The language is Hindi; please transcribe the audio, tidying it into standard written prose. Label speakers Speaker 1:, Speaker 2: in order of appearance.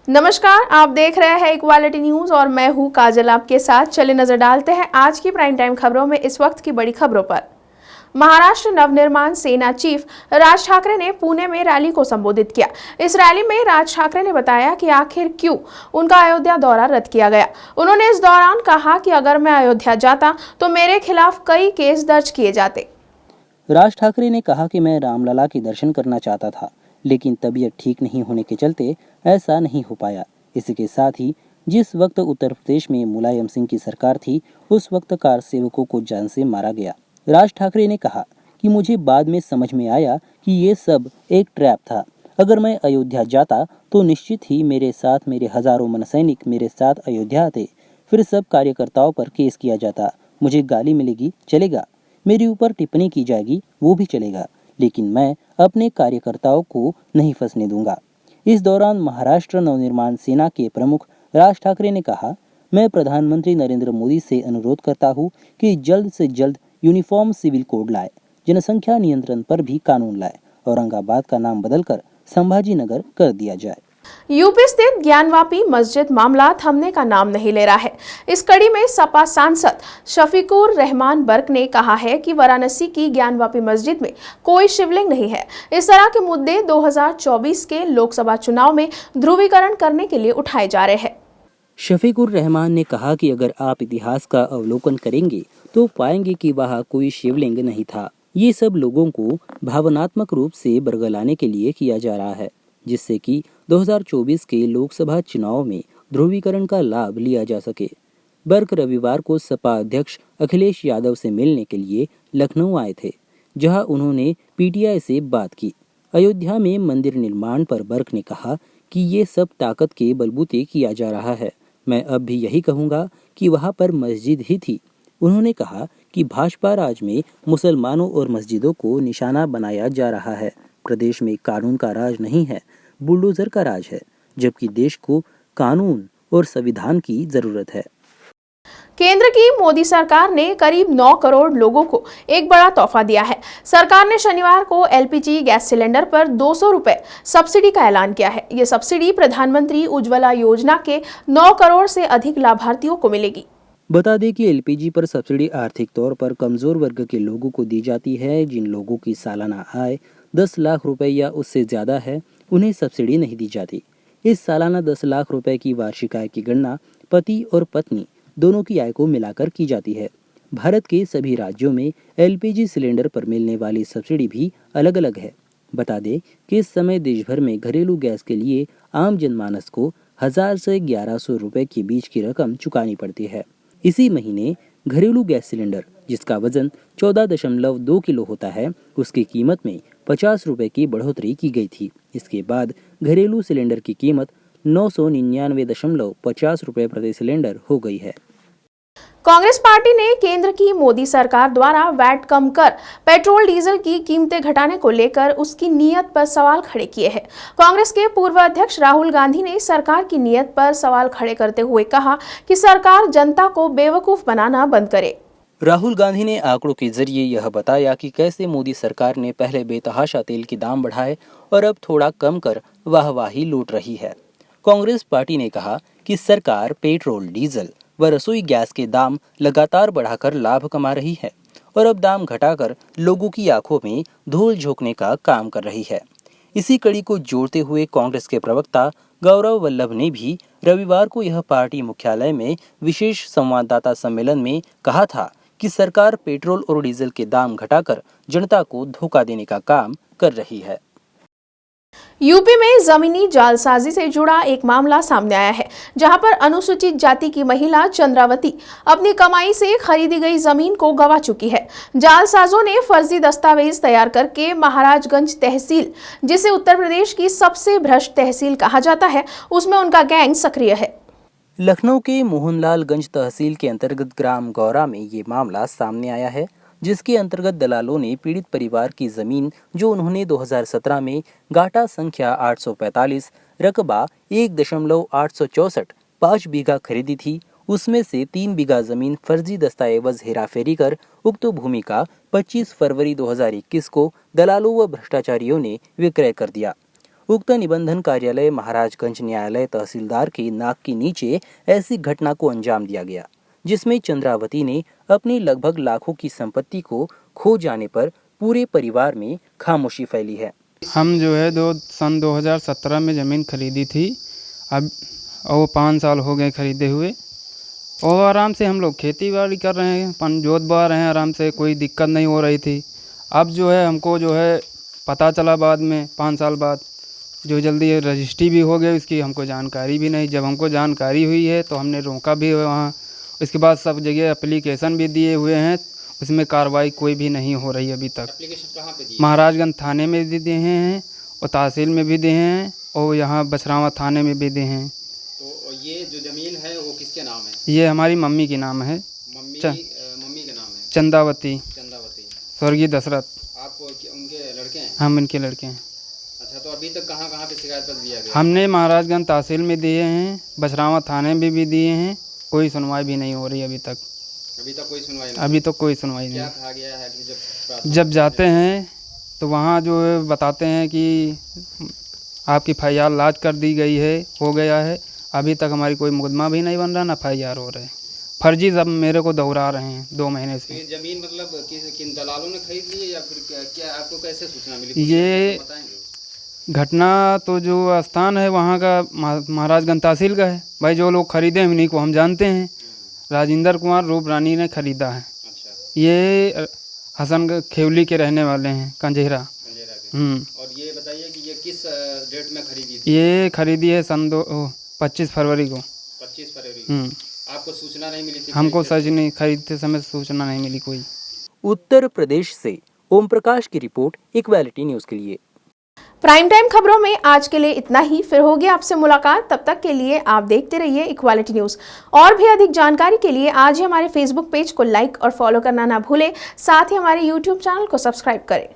Speaker 1: नमस्कार, आप देख रहे हैं इक्वालिटी न्यूज और मैं हूं काजल आपके साथ। चले नजर डालते हैं आज की प्राइम टाइम खबरों में इस वक्त की बड़ी खबरों पर। महाराष्ट्र नवनिर्माण सेना चीफ राज ठाकरे ने पुणे में रैली को संबोधित किया। इस रैली में राज ठाकरे ने बताया कि आखिर क्यों उनका अयोध्या दौरा रद्द किया गया। उन्होंने इस दौरान कहा कि अगर मैं अयोध्या जाता तो मेरे खिलाफ कई केस दर्ज किए जाते।
Speaker 2: राज ठाकरे ने कहा कि मैं रामलला के दर्शन करना चाहता था, लेकिन तबीयत ठीक नहीं होने के चलते ऐसा नहीं हो पाया। इसी के साथ ही जिस वक्त उत्तर प्रदेश में मुलायम सिंह की सरकार थी, उस वक्त कार सेवकों को जान से मारा गया। राज ठाकरे ने कहा कि मुझे बाद में समझ में आया कि ये सब एक ट्रैप था। अगर मैं अयोध्या जाता तो निश्चित ही मेरे साथ मेरे हजारों मनसैनिक मेरे साथ अयोध्या आते, फिर सब कार्यकर्ताओं पर केस किया जाता। मुझे गाली मिलेगी, चलेगा, मेरे ऊपर टिप्पणी की जाएगी, वो भी चलेगा, लेकिन मैं अपने कार्यकर्ताओं को नहीं फंसने दूंगा। इस दौरान महाराष्ट्र नवनिर्माण सेना के प्रमुख राज ठाकरे ने कहा, मैं प्रधानमंत्री नरेंद्र मोदी से अनुरोध करता हूं कि जल्द से जल्द यूनिफॉर्म सिविल कोड लाए, जनसंख्या नियंत्रण पर भी कानून लाए, औरंगाबाद का नाम बदलकर संभाजी नगर कर दिया जाए।
Speaker 1: यूपी स्थित ज्ञानवापी मस्जिद मामला थमने का नाम नहीं ले रहा है। इस कड़ी में सपा सांसद शफीकुर रहमान बर्क ने कहा है कि वाराणसी की ज्ञानवापी मस्जिद में कोई शिवलिंग नहीं है। इस तरह के मुद्दे 2024 के लोकसभा चुनाव में ध्रुवीकरण करने के लिए उठाए जा रहे हैं।
Speaker 2: शफीकुर रहमान ने कहा कि अगर आप इतिहास का अवलोकन करेंगे तो पाएंगे कि वहाँ कोई शिवलिंग नहीं था। ये सब लोगों को भावनात्मक रूप से बरगलाने के लिए किया जा रहा है, जिससे कि 2024 के लोकसभा चुनाव में ध्रुवीकरण का लाभ लिया जा सके। बर्क रविवार को सपा अध्यक्ष अखिलेश यादव से मिलने के लिए लखनऊ आए थे, जहां उन्होंने पीटीआई से बात की। अयोध्या में मंदिर निर्माण पर बर्क ने कहा कि ये सब ताकत के बलबूते किया जा रहा है। मैं अब भी यही कहूँगा कि वहाँ पर मस्जिद ही थी। उन्होंने कहा कि भाजपा राज में मुसलमानों और मस्जिदों को निशाना बनाया जा रहा है। प्रदेश में कानून का राज नहीं है, बुलडोजर का राज है, जबकि देश को कानून और संविधान की जरूरत है।
Speaker 1: केंद्र की मोदी सरकार ने करीब 9 करोड़ लोगों को एक बड़ा तोहफा दिया है। सरकार ने शनिवार को एलपीजी गैस सिलेंडर पर 200 रुपए सब्सिडी का ऐलान किया है। ये सब्सिडी प्रधानमंत्री उज्ज्वला योजना के 9 करोड़ से अधिक लाभार्थियों को मिलेगी।
Speaker 2: बता दें कि एलपीजी पर सब्सिडी आर्थिक तौर पर कमजोर वर्ग के लोगों को दी जाती है। जिन लोगों की सालाना आय 10 लाख रुपए या उससे ज्यादा है, उन्हें सब्सिडी नहीं दी जाती। इस सालाना 10 लाख रुपए की वार्षिक आय की गणना पति और पत्नी दोनों की आय को मिलाकर की जाती है। भारत के सभी राज्यों में एलपीजी सिलेंडर पर मिलने वाली सब्सिडी भी अलग अलग है। बता दें कि इस समय देश भर में घरेलू गैस के लिए आम जनमानस को 1000 से 1100 रुपए के बीच की रकम चुकानी पड़ती है। इसी महीने घरेलू गैस सिलेंडर, जिसका वजन 14.2 किलो होता है, उसकी कीमत में 50 रुपए की बढ़ोतरी की गई थी। इसके बाद घरेलू सिलेंडर की कीमत 999.50 रुपए प्रति सिलेंडर हो गई है।
Speaker 1: कांग्रेस पार्टी ने केंद्र की मोदी सरकार द्वारा वैट कम कर पेट्रोल डीजल की कीमतें घटाने को लेकर उसकी नीयत पर सवाल खड़े किए हैं। कांग्रेस के पूर्व अध्यक्ष राहुल गांधी ने सरकार की नीयत पर सवाल खड़े करते हुए कहा कि सरकार जनता को बेवकूफ बनाना बंद करे।
Speaker 2: राहुल गांधी ने आंकड़ों के जरिए यह बताया कि कैसे मोदी सरकार ने पहले बेतहाशा तेल के दाम बढ़ाए और अब थोड़ा कम कर वाहवाही लूट रही है। कांग्रेस पार्टी ने कहा कि सरकार पेट्रोल, डीजल व रसोई गैस के दाम लगातार बढ़ाकर लाभ कमा रही है और अब दाम घटाकर लोगों की आंखों में धूल झोंकने का काम कर रही है। इसी कड़ी को जोड़ते हुए कांग्रेस के प्रवक्ता गौरव वल्लभ ने भी रविवार को यह पार्टी मुख्यालय में विशेष संवाददाता सम्मेलन में कहा था कि सरकार पेट्रोल और डीजल के दाम घटाकर जनता को धोखा देने का काम कर रही है।
Speaker 1: यूपी में जमीनी जालसाजी से जुड़ा एक मामला सामने आया है, जहां पर अनुसूचित जाति की महिला चंद्रावती अपनी कमाई से खरीदी गई जमीन को गंवा चुकी है। जालसाजों ने फर्जी दस्तावेज तैयार करके महाराजगंज तहसील, जिसे उत्तर प्रदेश की सबसे भ्रष्ट तहसील कहा जाता है, उसमें उनका गैंग सक्रिय है।
Speaker 2: लखनऊ के मोहनलालगंज तहसील के अंतर्गत ग्राम गौरा में ये मामला सामने आया है, जिसके अंतर्गत दलालों ने पीड़ित परिवार की जमीन, जो उन्होंने 2017 में गाटा संख्या 845 रकबा 1.864 5 बीघा खरीदी थी, उसमें से 3 बीघा जमीन फर्जी दस्तावेज हेराफेरी कर उक्त भूमि का 25 फरवरी 2021 को दलालों व भ्रष्टाचारियों ने विक्रय कर दिया। उक्त निबंधन कार्यालय महाराजगंज न्यायालय तहसीलदार के नाक के नीचे ऐसी घटना को अंजाम दिया गया, जिसमें चंद्रावती ने अपनी लगभग लाखों की संपत्ति को खो जाने पर पूरे परिवार में खामोशी फैली है।
Speaker 3: हम जो है सन 2017 में ज़मीन खरीदी थी, अब वो 5 साल हो गए खरीदे हुए, और आराम से हम लोग खेती बाड़ी कर रहे हैं, पन जोत बा रहे हैं आराम से, कोई दिक्कत नहीं हो रही थी। अब जो है हमको जो है पता चला बाद में 5 साल बाद, जो जल्दी रजिस्ट्री भी हो गई उसकी, हमको जानकारी भी नहीं। जब हमको जानकारी हुई है तो हमने रोका भी वहाँ, उसके बाद सब जगह एप्लीकेशन भी दिए हुए हैं, उसमें कार्रवाई कोई भी नहीं हो रही अभी तक।
Speaker 4: एप्लीकेशन कहाँ पे दी?
Speaker 3: महाराजगंज थाने में भी दिए हैं और तहसील में भी दिए हैं और यहाँ बछरावा थाने में भी दिए हैं।
Speaker 4: तो ये जो ज़मीन है वो किसके नाम है?
Speaker 3: ये हमारी मम्मी के नाम है,
Speaker 4: मम्मी के नाम है
Speaker 3: चंदावती, स्वर्गीय दशरथ।
Speaker 4: आप उनके लड़के हैं?
Speaker 3: हम इनके लड़के हैं।
Speaker 4: अच्छा, तो अभी तक कहाँ कहाँ पे शिकायत पत्र दिया गया?
Speaker 3: हमने महाराजगंज तहसील में दिए हैं, बछरावा थाने में भी दिए हैं, कोई सुनवाई भी नहीं हो रही अभी तक।
Speaker 4: अभी तक कोई सुनवाई नहीं?
Speaker 3: अभी तक कोई सुनवाई
Speaker 4: क्या
Speaker 3: नहीं।
Speaker 4: कहा गया है कि
Speaker 3: जब जाते हैं तो वहाँ जो है बताते हैं कि आपकी FIR लाज कर दी गई है, हो गया है। अभी तक हमारी कोई मुकदमा भी नहीं बन रहा, ना FIR हो रहा है। फर्जी सब मेरे को दोहरा रहे हैं 2 महीने से।
Speaker 4: ये ज़मीन मतलब किन दलालों ने खरीद ली है या फिर क्या आपको कैसे सूचना मिली?
Speaker 3: ये घटना तो जो स्थान है वहाँ का महाराजगंज तहसील का है। भाई जो लोग खरीदे हैं उन्हीं को हम जानते हैं। राजेंद्र कुमार रूप रानी ने खरीदा है।
Speaker 4: अच्छा।
Speaker 3: ये हसन खेवली के रहने वाले हैं, कंजेरा के।
Speaker 4: और ये बताइए कि ये किस डेट में खरीदी थी?
Speaker 3: ये खरीदी है सन 25 फरवरी को।
Speaker 4: 25 फरवरी को। आपको सूचना नहीं मिली थी?
Speaker 3: हमको सच नहीं, खरीदते समय सूचना नहीं मिली कोई।
Speaker 2: उत्तर प्रदेश से ओम प्रकाश की रिपोर्ट इक्वालिटी न्यूज के लिए।
Speaker 1: प्राइम टाइम खबरों में आज के लिए इतना ही। फिर होगी आपसे मुलाकात, तब तक के लिए आप देखते रहिए इक्वालिटी न्यूज़। और भी अधिक जानकारी के लिए आज ही हमारे फेसबुक पेज को लाइक और फॉलो करना ना भूलें। साथ ही हमारे यूट्यूब चैनल को सब्सक्राइब करें।